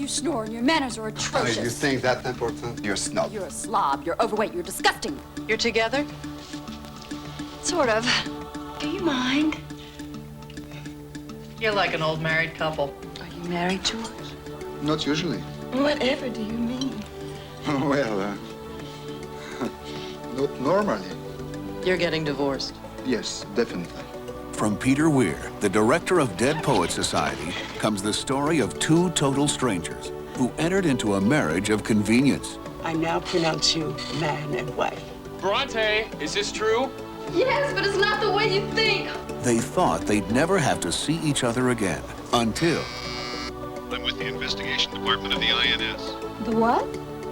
You snore and your manners are atrocious. You think that's important? You're a snob. You're a slob. You're overweight. You're disgusting. You're together? Sort of. Do you mind? You're like an old married couple. Are you married, George? Not usually. Whatever do you mean? Well, not normally. You're getting divorced. Yes, definitely. From Peter Weir, the director of Dead Poets Society, comes the story of two total strangers who entered into a marriage of convenience. I now pronounce you man and wife. Bronte, is this true? Yes, but it's not the way you think. They thought they'd never have to see each other again until... I'm with the investigation department of the INS. The what?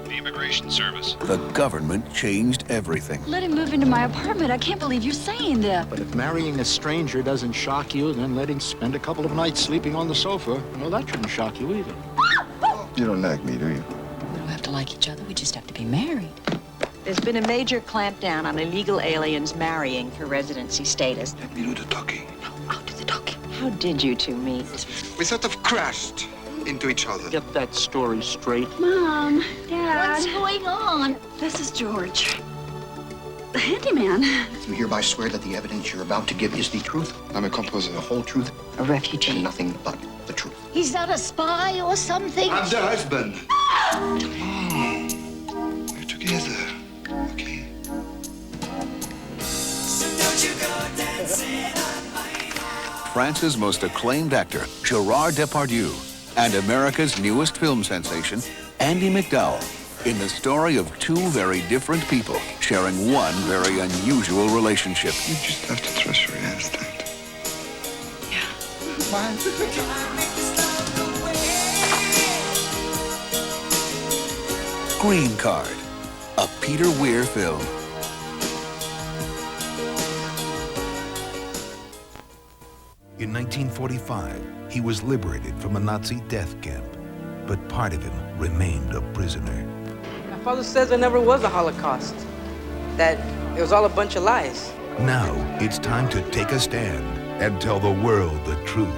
The Immigration Service. the government changed everything. Let him move into my apartment. I can't believe you're saying that. But if marrying a stranger doesn't shock you, then letting spend a couple of nights sleeping on the sofa, well, that shouldn't shock you either. You don't like me, do you? We don't have to like each other. We just have to be married. There's been a major clampdown on illegal aliens marrying for residency status. Let me do the talking. I'll do the talking. How did you two meet? We sort of crashed into each other. Get that story straight. Mom, Dad. What's going on? This is George. The handyman. You hereby swear that the evidence you're about to give is the truth, I'm a composer. the whole truth, A refugee. and nothing but the truth. He's not a spy or something. I'm the husband. We're together. Okay. France's most acclaimed actor, Gerard Depardieu, and America's newest film sensation, Andie MacDowell, in the story of two very different people sharing one very unusual relationship. You just have to trust your instinct. Green Card, a Peter Weir film. In 1945, he was liberated from a Nazi death camp, but part of him remained a prisoner. My father says there never was a Holocaust, that it was all a bunch of lies. Now it's time to take a stand and tell the world the truth.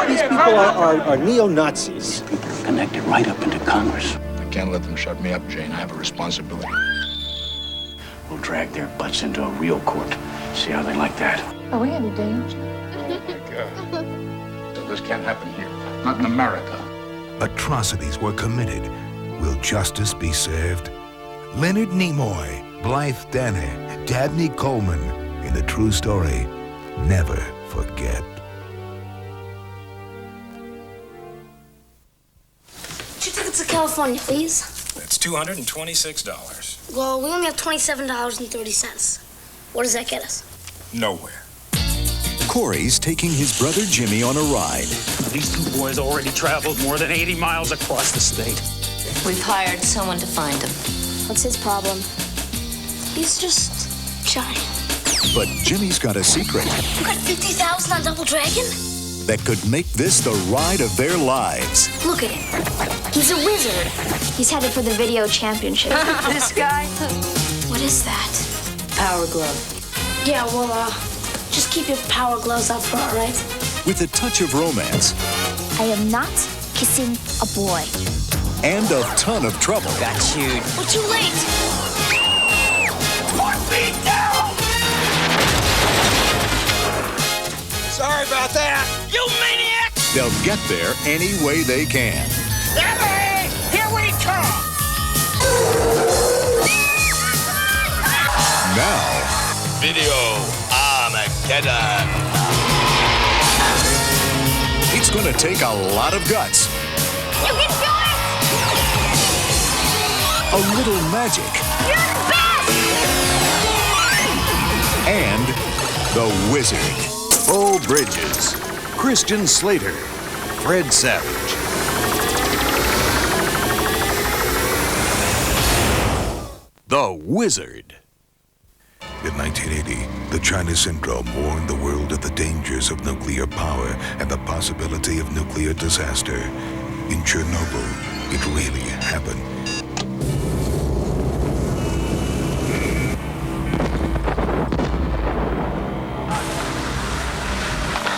These people are neo-Nazis. People are connected right up into Congress. I can't let them shut me up, Jane. I have a responsibility. We'll drag their butts into a real court. See how they like that. Are we in danger? This can't happen here. Not in America. Atrocities were committed. Will justice be served? Leonard Nimoy, Blythe Danner, Dabney Coleman in the true story, Never Forget. Two tickets to California, please. That's $226. Well, we only have $27.30. What does that get us? Nowhere. Corey's taking his brother Jimmy on a ride. These two boys already traveled more than 80 miles across the state. We've hired someone to find him. What's his problem? He's just shy. But Jimmy's got a secret You got 50,000 on Double Dragon? that could make this the ride of their lives. Look at him. He's a wizard. He's headed for the video championship. This guy? What is that? Power glove. Yeah, well, just keep your power gloves up for, all right? With a touch of romance I am not kissing a boy. and a ton of trouble. Got you. We're too late. 4 feet down! Sorry about that. You maniac! They'll get there any way they can. Emily! Here we come! Now, Video Armageddon. it's going to take a lot of guts, You can do it! a little magic, You're the best! and the wizard. Bo Bridges, Christian Slater, Fred Savage. The Wizard. In 1980, the China Syndrome warned the world of the dangers of nuclear power and the possibility of nuclear disaster. In Chernobyl, it really happened.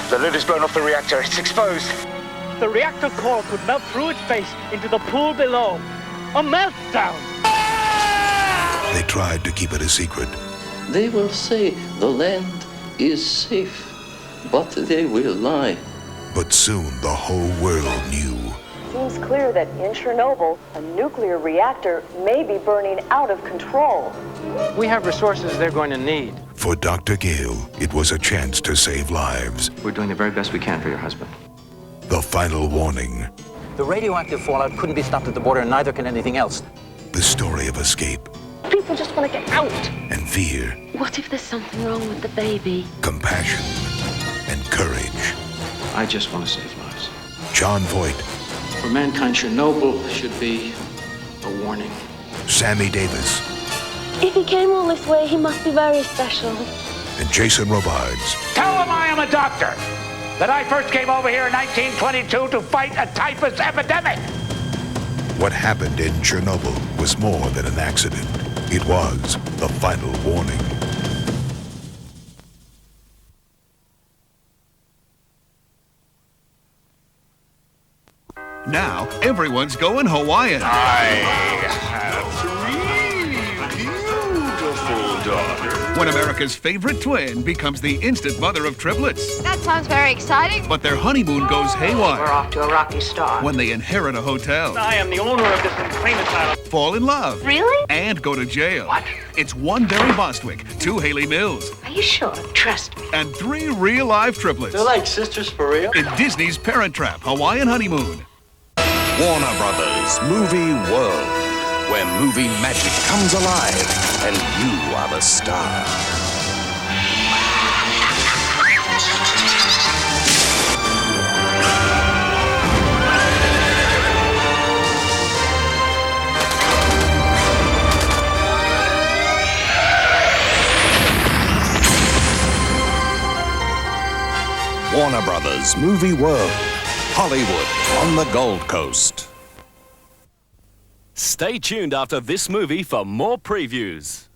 The lid is blown off the reactor. It's exposed. The reactor core could melt through its base into the pool below. A meltdown! They tried to keep it a secret. They will say the land is safe, but they will lie. But soon the whole world knew. Seems clear that in Chernobyl, a nuclear reactor may be burning out of control. We have resources they're going to need. For Dr. Gale, it was a chance to save lives. We're doing the very best we can for your husband. The final warning. The radioactive fallout couldn't be stopped at the border, and neither can anything else. The story of escape. People just want to get out. And fear. What if there's something wrong with the baby? Compassion. And courage. I just want to save lives. John Voight. For mankind, Chernobyl should be a warning. Sammy Davis. If he came all this way, he must be very special. And Jason Robards. Tell him I am a doctor. That I first came over here in 1922 to fight a typhus epidemic. What happened in Chernobyl was more than an accident. It was the final warning. Now, everyone's going Hawaiian. I have 3 beautiful daughters. When America's favorite twin becomes the instant mother of triplets. That sounds very exciting. But their honeymoon goes haywire. We're off to a rocky start. When they inherit a hotel. I am the owner of this insane asylum. Fall in love. Really? And go to jail. What? It's 1 Barry Bostwick, 2 Haley Mills. Are you sure? Trust me. And 3 real-life triplets. They're like sisters for real? In Disney's Parent Trap Hawaiian Honeymoon. Warner Brothers Movie World, where movie magic comes alive and you are the star. Warner Brothers Movie World, Hollywood on the Gold Coast. Stay tuned after this movie for more previews.